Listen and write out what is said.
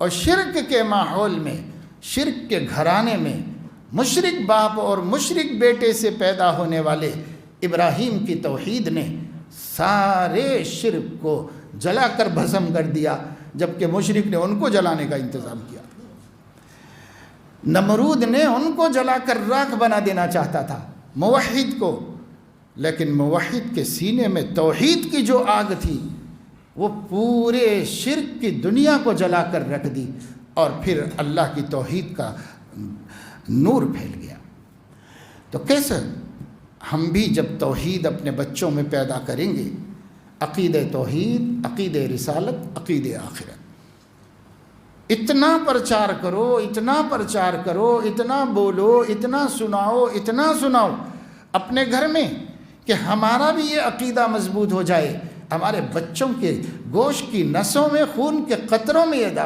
और शिरक के माहौल में, शिरक के घराने में, मुशरिक बाप और मुशरिक बेटे से पैदा होने वाले इब्राहीम की तौहीद ने सारे शिरक को जलाकर भस्म कर दिया, जबकि मुशरिक ने उनको जलाने का इंतज़ाम किया। नमरूद ने उनको जलाकर राख बना देना चाहता था मुवहिद को, लेकिन मुवहिद के सीने में तौहीद की जो आग थी वो पूरे शिरक की दुनिया को जलाकर रख दी, और फिर अल्लाह की तौहीद का नूर फैल गया। तो कैसे हम भी जब तौहीद अपने बच्चों में पैदा करेंगे, अक़ीदे तौहीद, अक़ीदे रिसालत, अक़ीदे आखिरत, इतना प्रचार करो, इतना प्रचार करो, इतना बोलो, इतना सुनाओ अपने घर में कि हमारा भी ये अक़ीदा मजबूत हो जाए, हमारे बच्चों के गोश्त की नसों में, खून के कतरों में ये